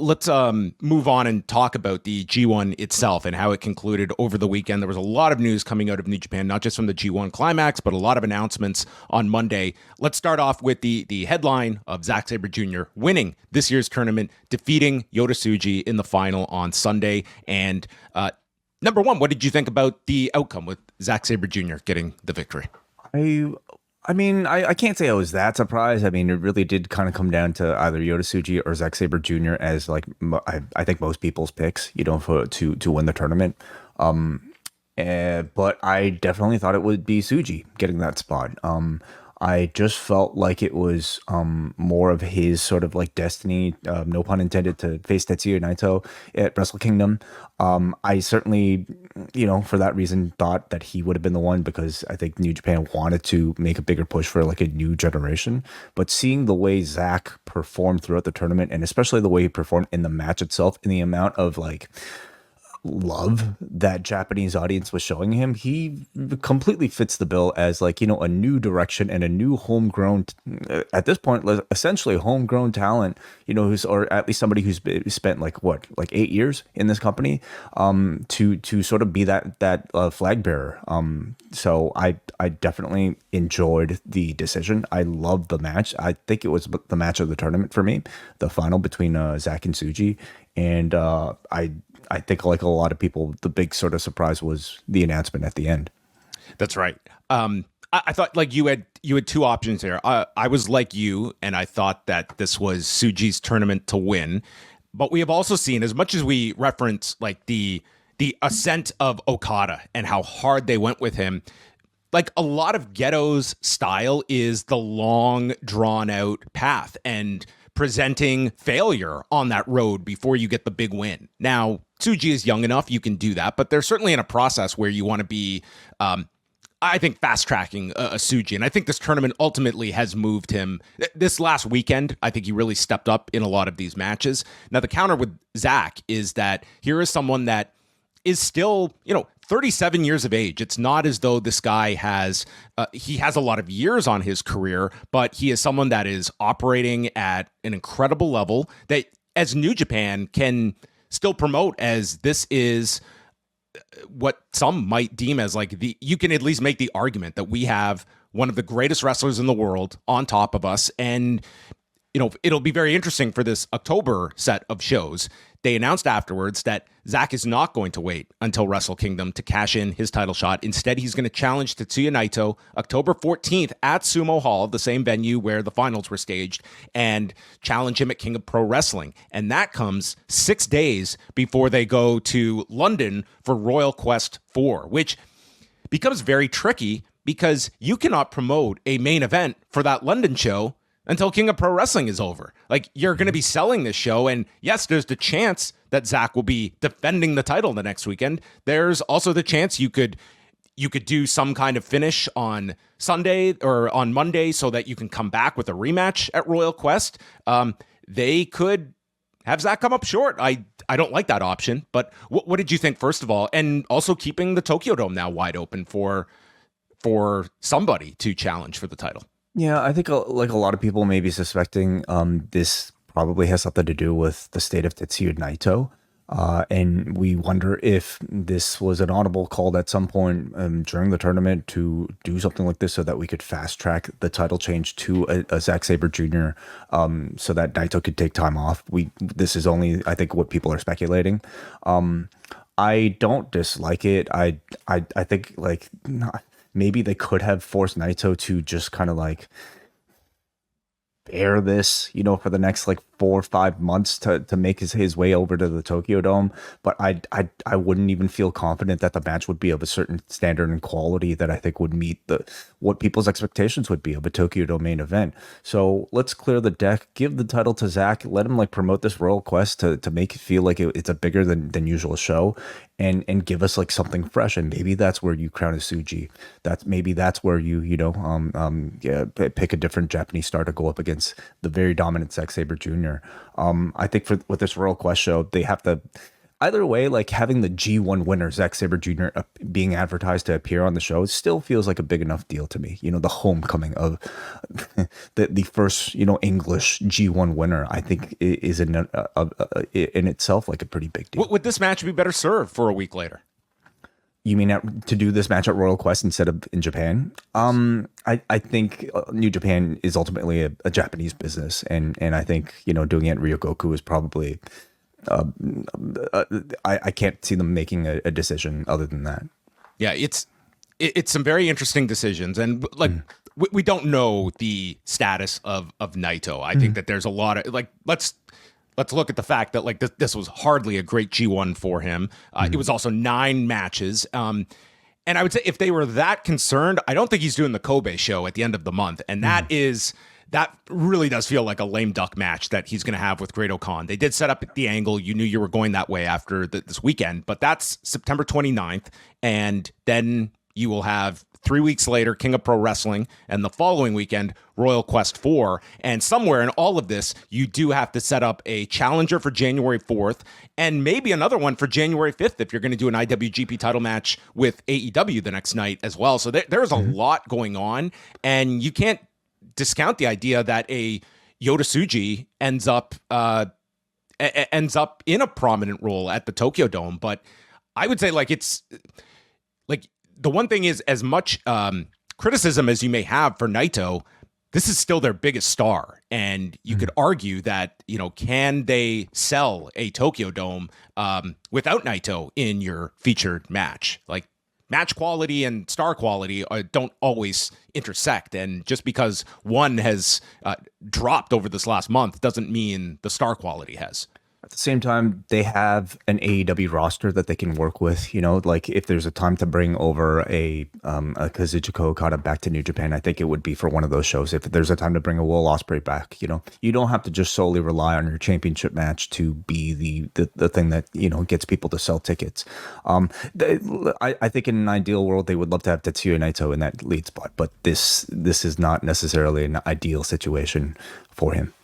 let's move on and talk about the G1 itself and how it concluded over the weekend. There was a lot of news coming out of New Japan, not just from the G1 Climax, but a lot of announcements on Monday. Let's start off with the headline of Zack Sabre Jr. winning this year's tournament, defeating Yota Tsuji in the final on Sunday. And number one, what did you think about the outcome with Zack Sabre Jr. getting the victory? I mean, I can't say I was that surprised. I mean, it really did kind of come down to either Yota Tsuji or Zack Sabre Jr. as like I think most people's picks, for to win the tournament. But I definitely thought it would be Tsuji getting that spot. I just felt like it was more of his sort of like destiny, no pun intended, to face Tetsuya Naito at Wrestle Kingdom. I certainly, for that reason, thought that he would have been the one, because I think New Japan wanted to make a bigger push for like a new generation. But seeing the way Zack performed throughout the tournament, and especially the way he performed in the match itself, and the amount of like love that Japanese audience was showing him, he completely fits the bill as like, a new direction and a new homegrown, at this point, essentially homegrown talent, or at least somebody who's spent like 8 years in this company, to sort of be that flag bearer. So I definitely enjoyed the decision. I loved the match. I think it was the match of the tournament for me, the final between Zack and Tsuji. And I think, like a lot of people, the big sort of surprise was the announcement at the end. That's right. I thought like you had two options there. I was like you, and I thought that this was Tsuji's tournament to win. But we have also seen, as much as we reference like the ascent of Okada and how hard they went with him, like a lot of Ghetto's style is the long, drawn out path and presenting failure on that road before you get the big win. Now, Tsuji is young enough, you can do that, but they're certainly in a process where you want to be, I think, fast-tracking a Tsuji. And I think this tournament ultimately has moved him. This last weekend, I think he really stepped up in a lot of these matches. Now, the counter with Zack is that here is someone that is still, 37 years of age. It's not as though this guy he has a lot of years on his career, but he is someone that is operating at an incredible level that, as New Japan can still promote, as this is what some might deem as like you can at least make the argument that we have one of the greatest wrestlers in the world on top of us. And, it'll be very interesting for this October set of shows. They announced afterwards that Zack is not going to wait until Wrestle Kingdom to cash in his title shot. Instead, he's going to challenge Tetsuya Naito October 14th at Sumo Hall, the same venue where the finals were staged, and challenge him at King of Pro Wrestling. And that comes 6 days before they go to London for Royal Quest 4, which becomes very tricky because you cannot promote a main event for that London show until King of Pro Wrestling is over. Like, you're going to be selling this show, and yes, there's the chance that Zack will be defending the title the next weekend. There's also the chance you could do some kind of finish on Sunday or on Monday so that you can come back with a rematch at Royal Quest. They could have Zack come up short. I don't like that option, but what did you think, first of all? And also keeping the Tokyo Dome now wide open for somebody to challenge for the title. Yeah, I think like a lot of people may be suspecting this probably has something to do with the state of Tetsuya Naito. And we wonder if this was an audible call at some point during the tournament to do something like this so that we could fast track the title change to a Zack Sabre Jr. So that Naito could take time off. This is only, I think, what people are speculating. I don't dislike it. I think like maybe they could have forced Naito to just kind of like bear this, for the next like 4 or 5 months to make his way over to the Tokyo Dome. But I wouldn't even feel confident that the match would be of a certain standard and quality that I think would meet what people's expectations would be of a Tokyo Dome main event. So let's clear the deck, give the title to Zack, let him like promote this Royal Quest to make it feel like it's a bigger than usual show, and give us like something fresh. And maybe that's where you crown a Tsuji. That's where you pick a different Japanese star to go up against the very dominant Zack Sabre Jr. I think with this Royal Quest show, they have to. either way, like having the G1 winner, Zack Sabre Jr., being advertised to appear on the show still feels like a big enough deal to me. The homecoming of the first, English G1 winner, I think is in itself like a pretty big deal. Would this match be better served for a week later? You mean to do this match at Royal Quest instead of in Japan? I think New Japan is ultimately a Japanese business, and I think doing it at Ryogoku is probably. I can't see them making a decision other than that. Yeah, it's some very interesting decisions, and like we don't know the status of Naito. I think that there's a lot of like let's look at the fact that like this was hardly a great G1 for him. It was also 9 matches. And I would say if they were that concerned, I don't think he's doing the Kobe show at the end of the month. And that really does feel like a lame duck match that he's going to have with Great O'Khan. They did set up the angle. You knew you were going that way after this weekend, but that's September 29th. And then you will have 3 weeks later, King of Pro Wrestling, and the following weekend, Royal Quest 4. And somewhere in all of this, you do have to set up a challenger for January 4th and maybe another one for January 5th if you're going to do an IWGP title match with AEW the next night as well. So there's a lot going on, and you can't discount the idea that a Yota Tsuji ends up in a prominent role at the Tokyo Dome. But I would say like it's like the one thing is, as much criticism as you may have for Naito, this is still their biggest star. And you could argue that, can they sell a Tokyo Dome without Naito in your featured match? Like, match quality and star quality don't always intersect. And just because one has dropped over this last month doesn't mean the star quality has. At the same time, they have an AEW roster that they can work with. Like if there's a time to bring over a Kazuchika Okada back to New Japan, I think it would be for one of those shows. If there's a time to bring a Will Ospreay back, you don't have to just solely rely on your championship match to be the thing that gets people to sell tickets. I think in an ideal world they would love to have Tetsuya Naito in that lead spot, but this is not necessarily an ideal situation for him.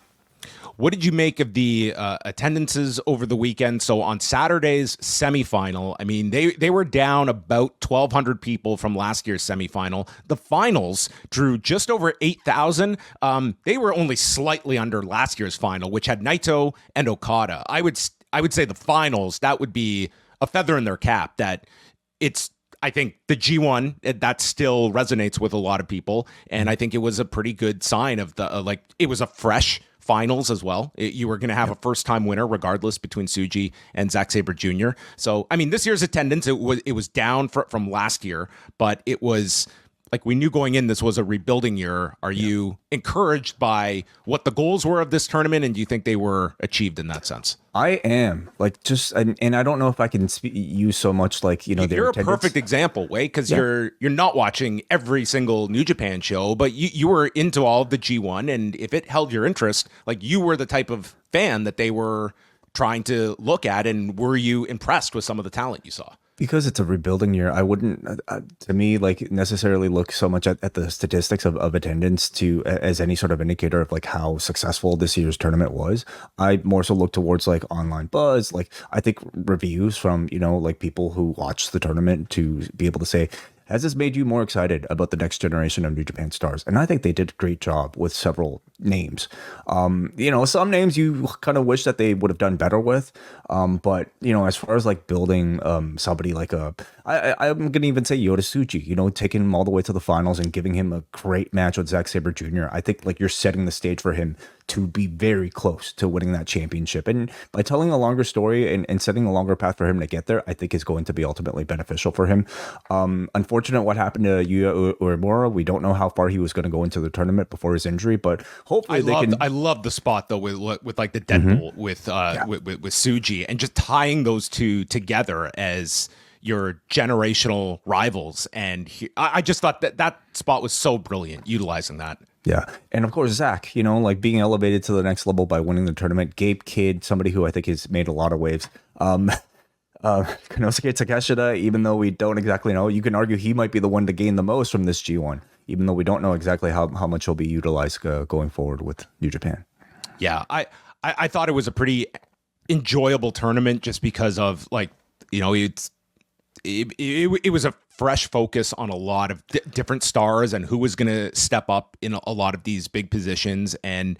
What did you make of the attendances over the weekend? So on Saturday's semifinal, I mean, they were down about 1,200 people from last year's semifinal. The finals drew just over 8,000. They were only slightly under last year's final, which had Naito and Okada. I would say the finals, that would be a feather in their cap. That I think the G1, that still resonates with a lot of people. And I think it was a pretty good sign of it was a fresh finals as well. You were going to have a first-time winner regardless between Tsuji and Zack Sabre Jr. So, I mean, this year's attendance, it was down from last year, but it was like we knew going in this was a rebuilding year. Are you encouraged by what the goals were of this tournament, and do you think they were achieved in that sense? I am and I don't know if I can use so much like you're a perfect example, Wei, because you're not watching every single New Japan show, but you were into all of the G1, and if it held your interest, like you were the type of fan that they were trying to look at, and were you impressed with some of the talent you saw? Because it's a rebuilding year, I wouldn't, to me, like necessarily look so much at the statistics of attendance as any sort of indicator of like how successful this year's tournament was. I more so look towards like online buzz, like I think reviews from like people who watch the tournament to be able to say, has this made you more excited about the next generation of New Japan stars? And I think they did a great job with several names. Some names you kind of wish that they would have done better with. But as far as like building somebody like I'm going to even say Yota Tsuji, taking him all the way to the finals and giving him a great match with Zack Sabre Jr. I think like you're setting the stage for him to be very close to winning that championship. And by telling a longer story and setting a longer path for him to get there, I think is going to be ultimately beneficial for him. Unfortunate what happened to Yuya Uemura. We don't know how far he was going to go into the tournament before his injury, but hopefully I love the spot though with like the deadbolt with Tsuji, and just tying those two together as your generational rivals. And I just thought that spot was so brilliant, utilizing that. Yeah. And of course, Zack, like being elevated to the next level by winning the tournament. Gabe Kidd, somebody who I think has made a lot of waves. Konosuke Takeshita, even though we don't exactly know, you can argue he might be the one to gain the most from this G1, even though we don't know exactly how much he'll be utilized going forward with New Japan. Yeah. I thought it was a pretty enjoyable tournament just because of like, you know, it was a fresh focus on a lot of different stars and who was going to step up in a lot of these big positions. And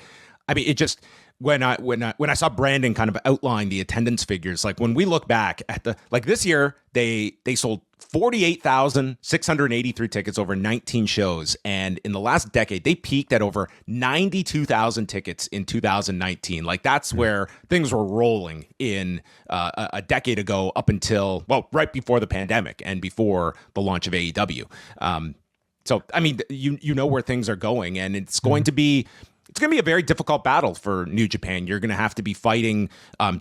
I mean, it just, when I saw Brandon kind of outline the attendance figures, like when we look back at like this year, they sold 48,683 tickets over 19 shows. And in the last decade, they peaked at over 92,000 tickets in 2019. Like that's where things were rolling in a decade ago up until, well, right before the pandemic and before the launch of AEW. So, I mean, you know where things are going, and it's going to be a very difficult battle for New Japan. You're going to have to be fighting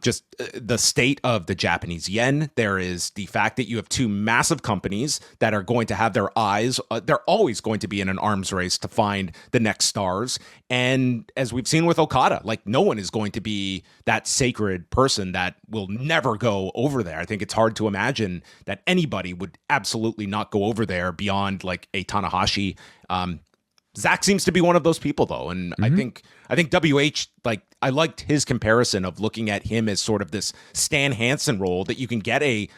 just the state of the Japanese yen. There is the fact that you have two massive companies that are going to have their eyes. They're always going to be in an arms race to find the next stars. And as we've seen with Okada, like no one is going to be that sacred person that will never go over there. I think it's hard to imagine that anybody would absolutely not go over there beyond like a Tanahashi. Zack seems to be one of those people, though, and I think WH, like, I liked his comparison of looking at him as sort of this Stan Hansen role that you can get a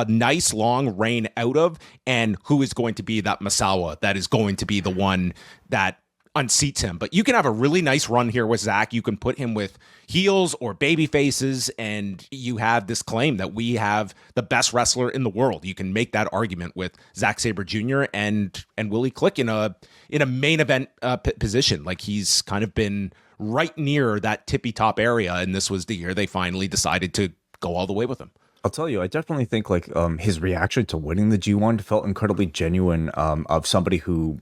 nice long reign out of, and who is going to be that Masawa that is going to be the one that unseats him. But you can have a really nice run here with Zack. You can put him with heels or baby faces, and you have this claim that we have the best wrestler in the world. You can make that argument with Zack Sabre Jr. and Willie Click in a main event position. Like he's kind of been right near that tippy top area, and this was the year they finally decided to go all the way with him. I'll tell you, I definitely think like his reaction to winning the G1 felt incredibly genuine, of somebody who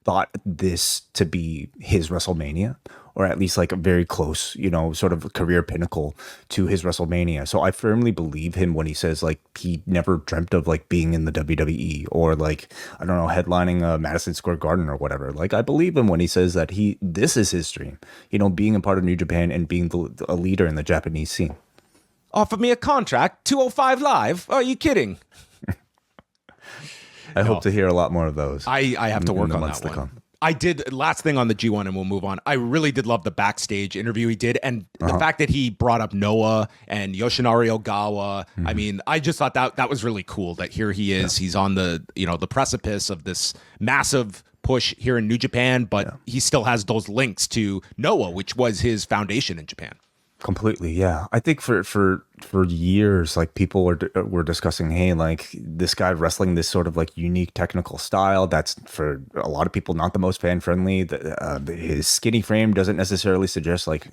thought this to be his WrestleMania, or at least like a very close, you know, sort of career pinnacle to his WrestleMania. So I firmly believe him when he says like he never dreamt of like being in the WWE or like, I don't know, headlining Madison Square Garden or whatever. Like I believe him when he says that this is his dream, you know, being a part of New Japan and being a leader in the Japanese scene. Offer me a contract, 205 Live? Are you kidding? I hope to hear a lot more of those. I have to work on that one. I did, last thing on the G1 and we'll move on. I really did love the backstage interview he did, and the fact that he brought up Noah and Yoshinari Ogawa. I mean, I just thought that was really cool that here he is. He's on the precipice of this massive push here in New Japan, but he still has those links to Noah, which was his foundation in Japan. Completely, yeah. I think for years, like people were discussing, hey, like this guy wrestling this sort of like unique technical style that's for a lot of people not the most fan friendly. His skinny frame doesn't necessarily suggest like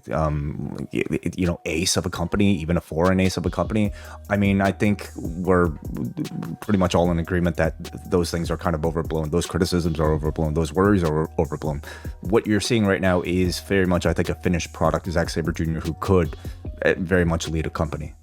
ace of a company, even a foreign ace of a company. I mean, I think we're pretty much all in agreement that those things are kind of overblown. Those criticisms are overblown. Those worries are overblown. What you're seeing right now is very much, I think, a finished product. Zack Sabre Jr., who could very much lead a company.